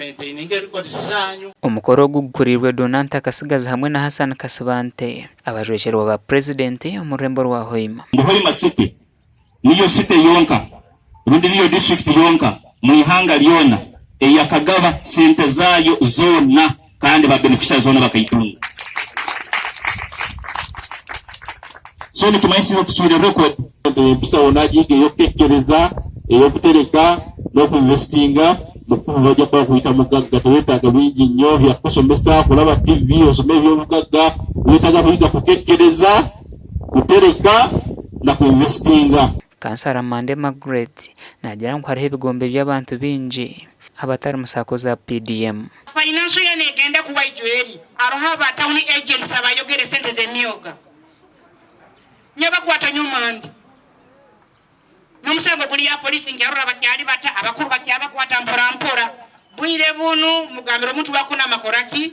maintaining records zanyu. Umukoro gukurirwe Donanta Kasigaza hamwe na Hassan Kasibante abajweshero ba president umurembo rwa Hoima. Hoima City niyo city yonka ubundi niyo district yonka mu ihanga lyona eyakagaba sente zayo zona kandi ba beneficiaries zona bakayitunga. So ni tumaisi tusubire record bisa onaji yo kekereza yo kutereka no kuinvestinga bajya kwa kuita mugaga tawetaga bingi nyo bya kusomesa kulaba TV osome byo mugaga witaga kuiga kukekereza kutereka na kuinvestinga. Kansara Mande Margaret nagira ngo hariho ibigombe by'abantu binji abatari musako za PDM. Financial yanegenda kuba ijweri aroha ba town agents abayogere sente zemyoga nyaba kwata nyumandi nomusango kuli ya polisi ngerura bakyali bata abakuru bakyaba kwata mpora bwire bunu mugambiro muntu bakuna makoraki.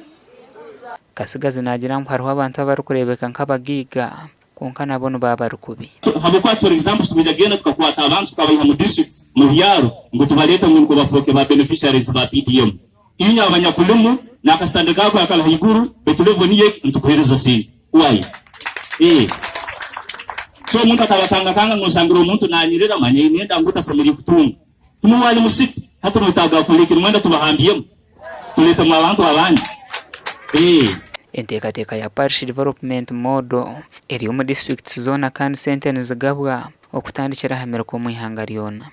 Kasigaza nagira ngo hariho abantu abarukurebeka nkabagiga konka nabone baba rukubi. Habukwa for example tubijagenda tukakwata abantu tukabaha mu districts mu byaro ngo tubaleta mu ngo bafoke ba beneficiaries ba PDM inya abanyakulimu nakastande kako yakala higuru betulevo niye ntukuhereza sente why so umuntu atabatanga kanga ngusangiro umuntu nanyirira manye nenda nguta samiri kutunga tumuwali musiti hata mutaga kulikira mwenda tubahambiyemo tuleta mu abantu abandi Entekateka ya Parish Development Model eri mu district zona kandi sente nizigabwa okutandikira hamera ko mu ihanga lyona.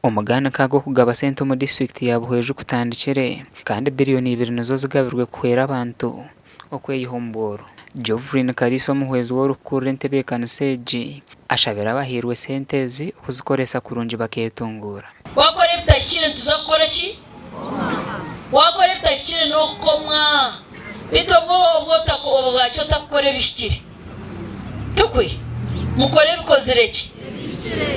Omugana kago kugaba sente mu district ya Buhweju kutandikire kandi billion 2 nazo zigabirwe kwera abantu okweyihomboro. Jovrin Kariso muhwezi w'orukuru entebekana seji ashabira abahirwe sentezi okuzikoresa kurungi baketungura. Wakore bitashire tuzakora ki? Wakore bitashire no komwa bito bota ko bwacho takore bishikire tukwe mukore bikozereke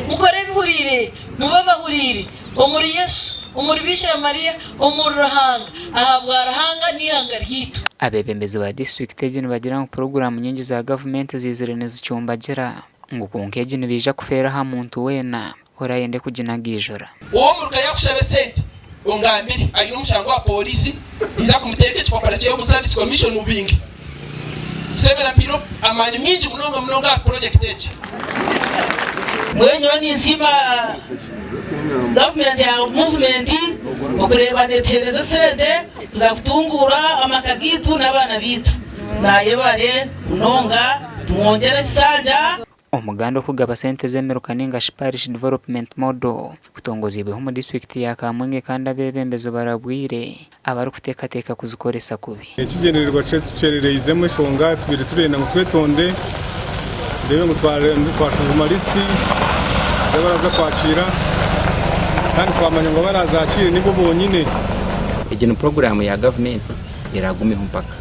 mukore bihurire mubabahurire omuri Yesu omuri Bishira Maria omuri Ruhanga ahabwa Ruhanga nihanga ryitu. Abebembezi ba district ejini bagira ngo program nyingi za government zizire nezicyombagira ngo kunkeje nibija kufera ha muntu wena orayende kujinagijora uwo muruka yakushabe sente ungambiri ari umushango wa polisi iza kumuteke chikoparatiyo mu service commission ubingi severa piro amani mingi munonga project eje mwenyo nisima government ya movement okureba netereza sente za kutungura amakagitu n'abana bitu naye bare munonga tumwongera sanja. Omuganda okugaba sente zemeruka ninga Parish Development Model kutongozibweho mu district ya Kamwenge kandi abebembezi barabwire abari kutekateka kuzikoresa kubi. Ekigendererwa cetucerereizemo eshonga tubire turenda ngo twetonde ndebe ngo twashunga malisti zabaraza kwakira kandi kwamanya ngo barazakire nibo bonyine. Ejino program ya government iragumeho mpaka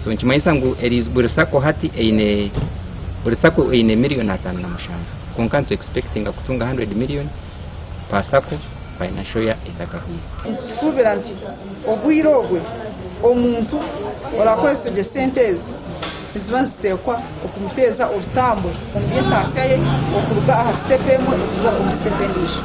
so nkimayisa ngo erizburisako hati eine urisako ine million 5 na mushanga konkanto expecting kutunga 100 million pasako financial ya itakahuye subira nti obwirogwe omuntu orakwese sentezi zibanzitekwa okumuteza urutambo omubyentasiye okuruga aha stepemo kuza omustependisho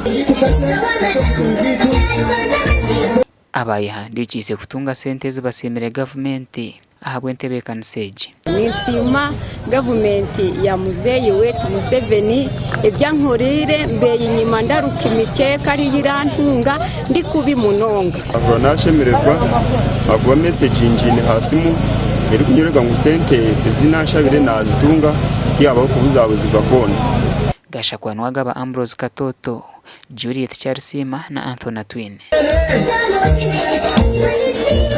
abayihandikise kutunga sentezi basemere government ahabwe ntebekana seji. Nisima government ya muzeyi wetu Museveni ebyankorire mbeye inyima ndaruka imikeka ari yirantunga ndi kubi munonga agwa nashemererwa agwa message injini hasimu eri kunyerega ngo sente zinashabire nazitunga yaba kubuzabuzi bakone. Gashakwanwaga ba Ambrose Katoto, Juliet Charsima na Anthony Twin.